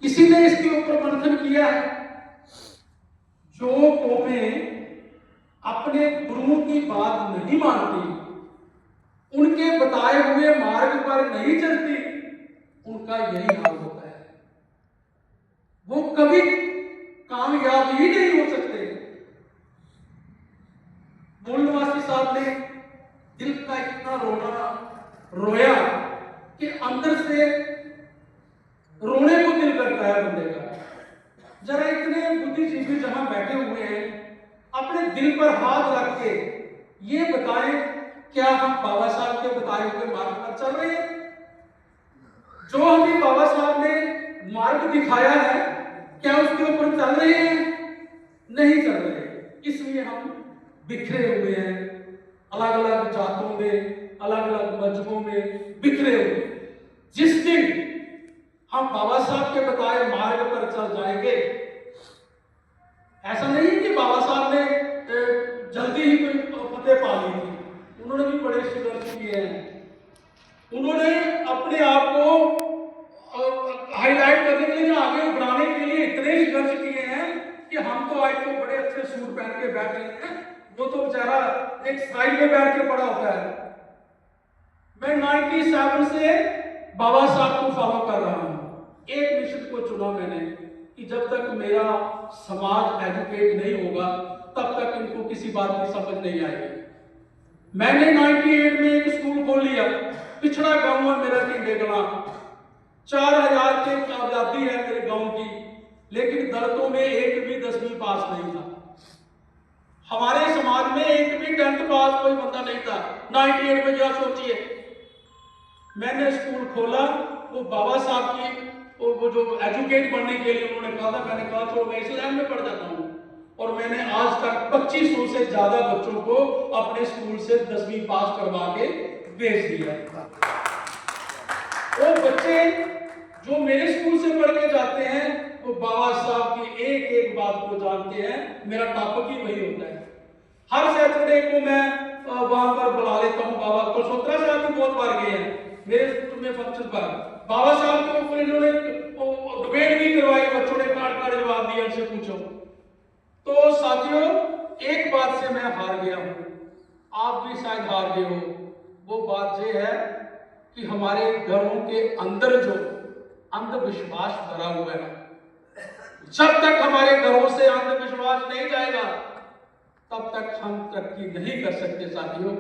किसी ने इसके ऊपर मंथन किया है। जो कौमें अपने गुरुओं की बात नहीं मानती, उनके बताए हुए मार्ग पर नहीं चलती, उनका यही हाल होता है। वो कभी कामयाब ही नहीं हो सकते। मूल निवासी साहब ने दिल का इतना रोया कि अंदर से रोने को दिल करता है बंदे का। जरा इतने बुद्धिजीवी जहां बैठे हुए हैं, अपने दिल पर हाथ रख के ये बताएं, क्या हम बाबा साहब के बताए हुए मार्ग पर चल रहे हैं? जो हमें बाबा साहब ने मार्ग दिखाया है, क्या उसके ऊपर चल रहे हैं? नहीं चल रहे। इसलिए हम बिखरे हुए हैं, अलग अलग जातों में, अलग अलग मजहबों में बिखरे हुए। जिस दिन हम बाबा साहब के बताए मार्ग पर चल जाएंगे, ऐसा नहीं कि बाबा साहब ने जल्दी ही कोई फतेह पा ली थी। उन्होंने भी बड़े संघर्ष किए हैं। उन्होंने अपने आप को हाईलाइट करने के लिए, आगे बढ़ाने के लिए इतने संघर्ष किए हैं कि हम तो आज तो बड़े अच्छे सूट पहन के बैठ रहे हैं, वो तो बेचारा एक साइड में बैठ के पड़ा होता है। मैं 97 से बाबा साहब को फॉलो कर रहा हूं। एक मिशन को चुना मैंने कि जब तक मेरा समाज एजुकेट नहीं होगा, तब तक इनको किसी बात की समझ नहीं आएगी। मैंने 98 में एक स्कूल खोल लिया। पिछड़ा गांव है मेरा टिंडे कलां, 4000 की आबादी है मेरे गांव की, लेकिन दलितों में एक भी 10वीं पास नहीं था। हमारे समाज में एक भी 10th पास कोई बंदा नहीं था 98 में। जरा सोचिए, मैंने स्कूल खोला, वो बाबा साहब की वो जो एजुकेट बनने के लिए उन्होंने कहा था, मैंने कहा तो मैं इस लाइन में पढ़ जाता हूँ। और मैंने आज तक 2500 से ज्यादा बच्चों को अपने स्कूल से 10वीं पास करवा के भेज दिया। वो बच्चे जो मेरे स्कूल से पढ़ के जाते हैं, वो बाबा साहब की एक एक बात को जानते हैं। मेरा टॉपिक ही वही होता है। हर सैटरडे को मैं वहां पर बुला लेता हूँ बाबा को। सोत्रा साहब भी बहुत बार गए हैं मेरे स्कूल में फंक्शन पर। बाबा साहब के ऊपर इन्होंने डिबेट भी करवाई, बच्चों ने काट जवाब दिया, उनसे पूछो। तो साथियों, एक बात से मैं हार गया हूं, आप भी शायद हार गए हो। वो बात ये है कि हमारे घरों के अंदर जो अंधविश्वास भरा हुआ है, जब तक हमारे घरों से अंधविश्वास नहीं जाएगा, तब तक हम तरक्की नहीं कर सकते। साथियों,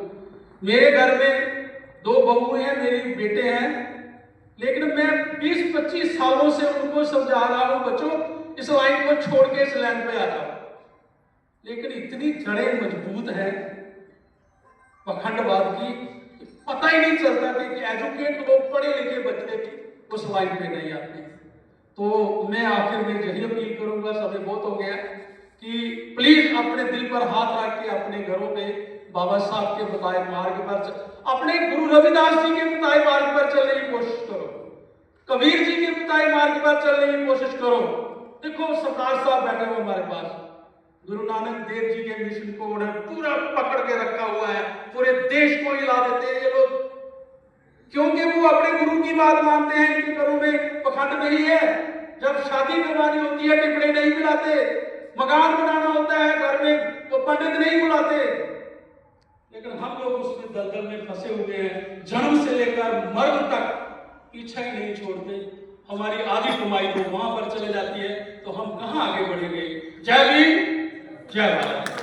मेरे घर में 2 बहू हैं, मेरे बेटे हैं, लेकिन मैं 20-25 सालों से उनको समझा रहा हूं, बच्चों इस लाइन को छोड़ के इस लाइन पे आ जाओ। लेकिन इतनी जड़ें मजबूत हैं पखंडवाद की, पता ही नहीं चलता कि एजुकेट लोग, पढ़े लिखे बच्चे भी उस लाइन पे नहीं आते। तो मैं आखिर में यही अपील करूंगा, समय बहुत हो गया, कि प्लीज अपने दिल पर हाथ रख के अपने घरों में बाबा साहब के बताए मार्ग पर, अपने गुरु रविदास जी के बताए मार्ग पर चलने की कोशिश करो, कबीर जी के बताए मार्ग पर चलने की कोशिश करो। देखो सरदार साहब बैठे हुए हमारे पास, गुरु नानक देव जी के मिशन को उन्होंने पूरा पकड़ के रखा हुआ है, पूरे देश को हिला देते हैं ये लोग, क्योंकि वो अपने गुरु की बात मानते हैं। इनके घरों में पखंड नहीं है। जब शादी करवानी होती है, टिपड़े नहीं मिलाते, मकान बनाना होता है घर में, तो पंडित नहीं बुलाते। लेकिन हम लोग उसमें दलदल में फंसे हुए हैं, जन्म से लेकर मरण तक पीछा ही नहीं छोड़ते। हमारी आधी कमाई तो वहां पर चले जाती है, तो हम कहां आगे बढ़ेंगे। जय भीम, जय भारत।